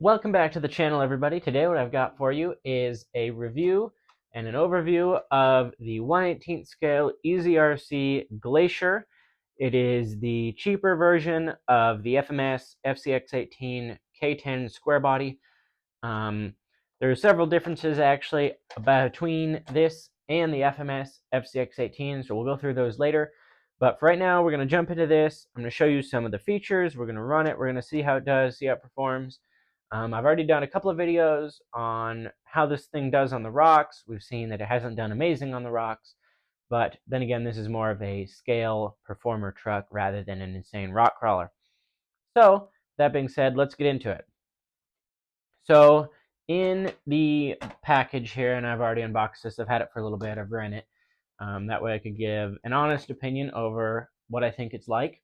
Welcome back to the channel, everybody. Today what I've got for you is a review and an overview of the 1/18th scale eazyrc Glacier. It is the cheaper version of the FMS FCX18 K10 square body. There are several differences actually between this and the FMS FCX18, so we'll go through those later. But for right now, we're going to jump into this. I'm going to show you some of the features. We're going to run it. We're going to see how it does, see how it performs. I've already done a couple of videos on how this thing does on the rocks. We've seen that it hasn't done amazing on the rocks, but then again, this is more of a scale performer truck rather than an insane rock crawler. So that being said, let's get into it. So in the package here, and I've already unboxed this, I've had it for a little bit, I've ran it. That way I could give an honest opinion over what I think it's like.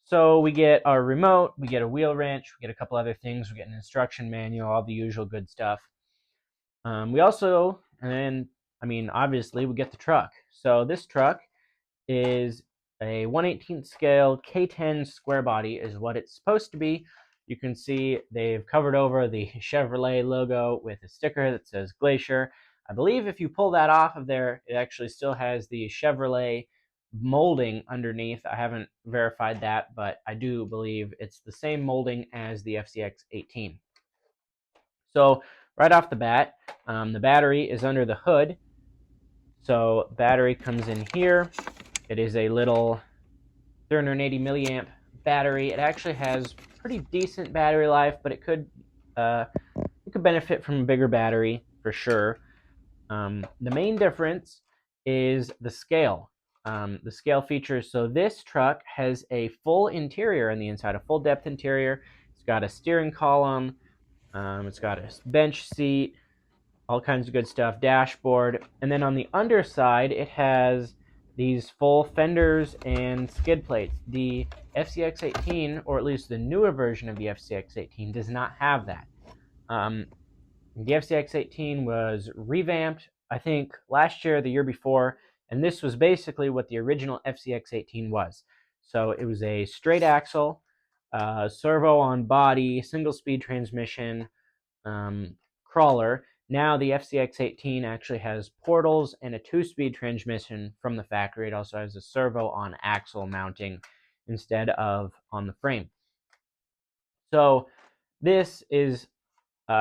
So we get our remote, we get a wheel wrench, we get a couple other things, we get an instruction manual, all the usual good stuff. We also, obviously we get the truck. So this truck is a 1/18th scale K10 square body is what it's supposed to be. You can see they've covered over the Chevrolet logo with a sticker that says Glacier. I believe if you pull that off of there, it actually still has the Chevrolet molding underneath. I haven't verified that, but I do believe it's the same molding as the FCX 18. So right off the bat, the battery is under the hood. So battery comes in here. It is a little 380 milliamp battery. It actually has pretty decent battery life, but it could benefit from a bigger battery for sure. The main difference is the scale. The scale features. So this truck has a full interior on the inside, a full depth interior. It's got a steering column. It's got a bench seat, all kinds of good stuff, dashboard. And then on the underside, it has these full fenders and skid plates. The FCX18, or at least the newer version of the FCX18, does not have that. The FCX18 was revamped, I think, last year or the year before, and this was basically what the original FCX18 was. So it was a straight axle, servo on body, single-speed transmission, crawler. Now the FCX18 actually has portals and a 2-speed transmission from the factory. It also has a servo on axle mounting instead of on the frame. So this is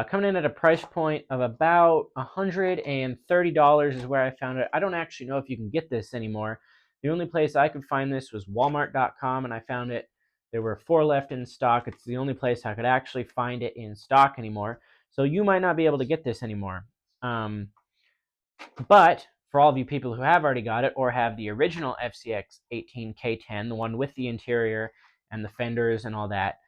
coming in at a price point of about $130 is where I found it. I don't actually know if you can get this anymore. The only place I could find this was walmart.com, and I found it. There were 4 left in stock. It's the only place I could actually find it in stock anymore. So you might not be able to get this anymore. But for all of you people who have already got it or have the original FCX 18K10, the one with the interior and the fenders and all that,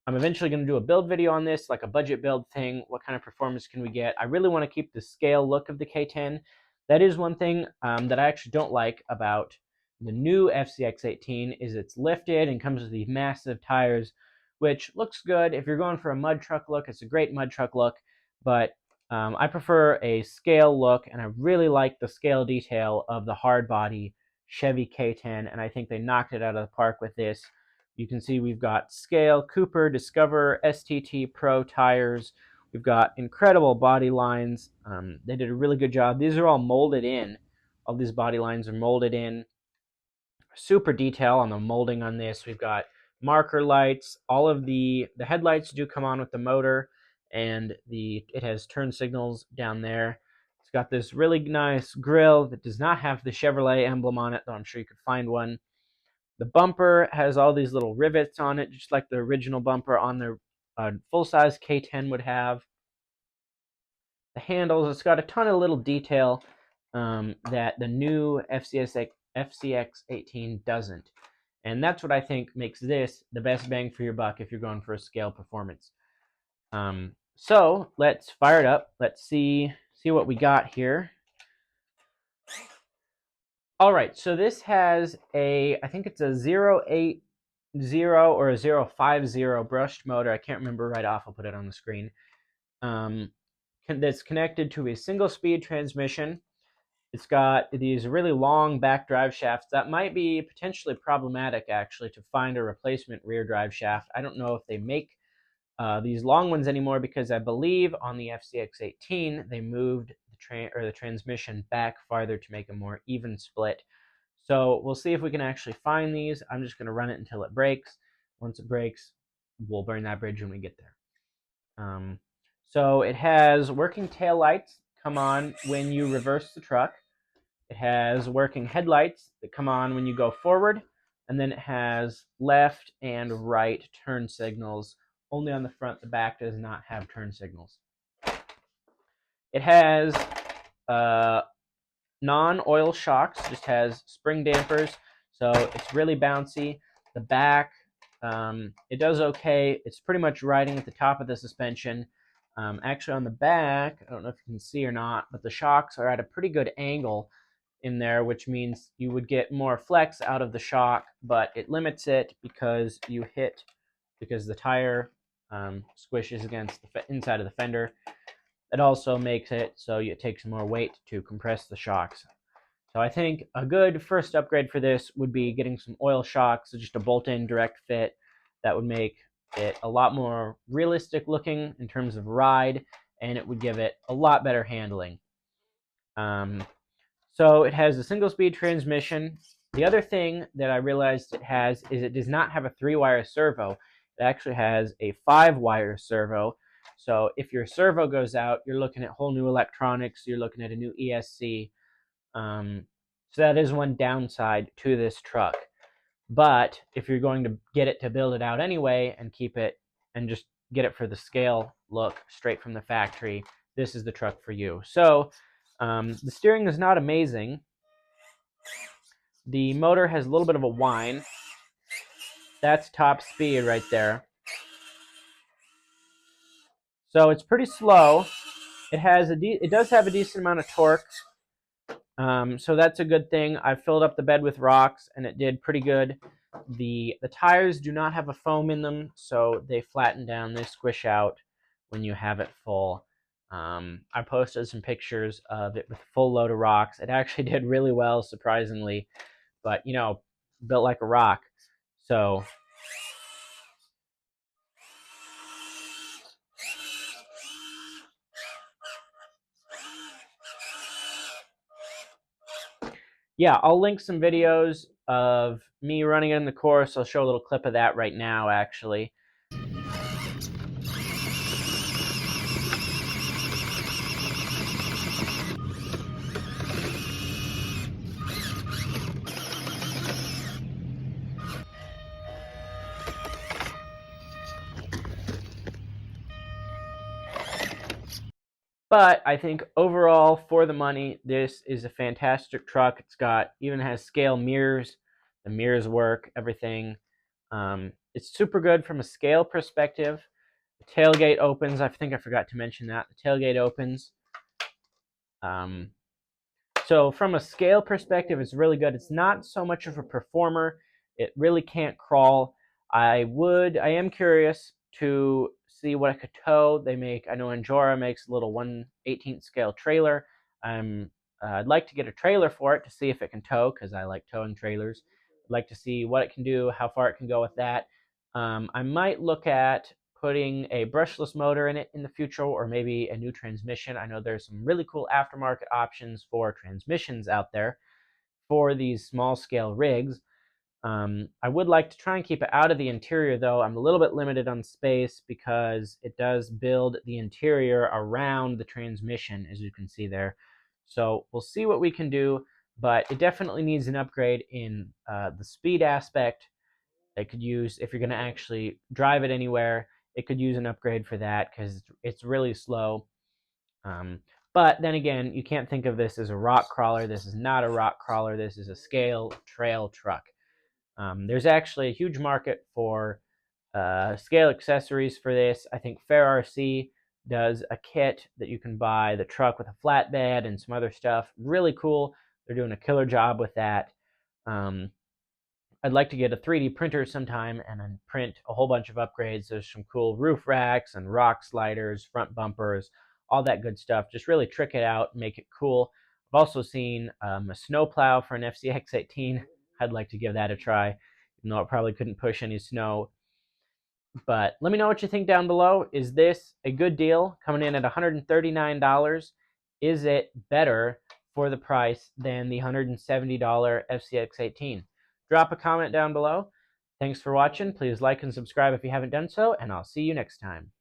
I'm eventually going to do a build video on this, like a budget build thing. What kind of performance can we get? I really want to keep the scale look of the K10. That is one thing that I actually don't like about the new FCX18 is it's lifted and comes with these massive tires, which looks good. If you're going for a mud truck look, it's a great mud truck look, but I prefer a scale look, and I really like the scale detail of the hard body Chevy K10, and I think they knocked it out of the park with this. You can see we've got Scale, Cooper, Discover, STT Pro tires. We've got incredible body lines. They did a really good job. These are all molded in. All these body lines are molded in. Super detail on the molding on this. We've got marker lights. All of the headlights do come on with the motor, and it has turn signals down there. It's got this really nice grille that does not have the Chevrolet emblem on it, though I'm sure you could find one. The bumper has all these little rivets on it, just like the original bumper on the full-size K10 would have. The handles, it's got a ton of little detail that the new FCX18 doesn't. And that's what I think makes this the best bang for your buck if you're going for a scale performance. So let's fire it up. Let's see what we got here. All right, so this has I think it's a 080 or a 050 brushed motor. I can't remember right off. I'll put it on the screen. That's connected to a single-speed transmission. It's got these really long back drive shafts. That might be potentially problematic, actually, to find a replacement rear drive shaft. I don't know if they make these long ones anymore because I believe on the FCX 18 they moved the transmission back farther to make a more even split. So we'll see if we can actually find these. I'm just going to run it until it breaks. Once it breaks, we'll burn that bridge when we get there. So it has working tail lights come on when you reverse the truck. It has working headlights that come on when you go forward, and then it has left and right turn signals only on the front. The back does not have turn signals. It has non-oil shocks, just has spring dampers, so it's really bouncy. The back, it does okay. It's pretty much riding at the top of the suspension. Actually, on the back, I don't know if you can see or not, but the shocks are at a pretty good angle in there, which means you would get more flex out of the shock, but it limits it because the tire squishes against the inside of the fender. It also makes it so it takes more weight to compress the shocks. So I think a good first upgrade for this would be getting some oil shocks, so just a bolt-in direct fit. That would make it a lot more realistic looking in terms of ride, and it would give it a lot better handling. So it has a single-speed transmission. The other thing that I realized it has is it does not have a 3-wire servo. It actually has a 5-wire servo. So if your servo goes out, you're looking at whole new electronics. You're looking at a new ESC. So that is one downside to this truck. But if you're going to get it to build it out anyway and keep it and just get it for the scale look straight from the factory, this is the truck for you. So the steering is not amazing. The motor has a little bit of a whine. That's top speed right there. So it's pretty slow. It does have a decent amount of torque. So that's a good thing. I filled up the bed with rocks and it did pretty good. The tires do not have a foam in them, so they flatten down, they squish out when you have it full. I posted some pictures of it with a full load of rocks. It actually did really well, surprisingly, but built like a rock. So yeah, I'll link some videos of me running in the course. I'll show a little clip of that right now, actually. But I think overall, for the money, this is a fantastic truck. Even has scale mirrors. The mirrors work, everything. It's super good from a scale perspective. The tailgate opens. I think I forgot to mention that. The tailgate opens. So from a scale perspective, it's really good. It's not so much of a performer. It really can't crawl. I am curious to see what it could tow. I know Endura makes a little 1/18 scale trailer. I'd like to get a trailer for it to see if it can tow, because I like towing trailers. I'd like to see what it can do, how far it can go with that. I might look at putting a brushless motor in it in the future, or maybe a new transmission. I know there's some really cool aftermarket options for transmissions out there for these small scale rigs. I would like to try and keep it out of the interior, though. I'm a little bit limited on space because it does build the interior around the transmission, as you can see there. So we'll see what we can do, but it definitely needs an upgrade in the speed aspect. It could use, if you're going to actually drive it anywhere, it could use an upgrade for that because it's really slow. But then again, you can't think of this as a rock crawler. This is not a rock crawler. This is a scale trail truck. There's actually a huge market for scale accessories for this. I think FCX does a kit that you can buy, the truck with a flatbed and some other stuff. Really cool. They're doing a killer job with that. I'd like to get a 3D printer sometime and then print a whole bunch of upgrades. There's some cool roof racks and rock sliders, front bumpers, all that good stuff. Just really trick it out, make it cool. I've also seen a snowplow for an FCX 18. I'd like to give that a try, even though it probably couldn't push any snow. But let me know what you think down below. Is this a good deal coming in at $139? Is it better for the price than the $170 FCX 18? Drop a comment down below. Thanks for watching. Please like and subscribe if you haven't done so, and I'll see you next time.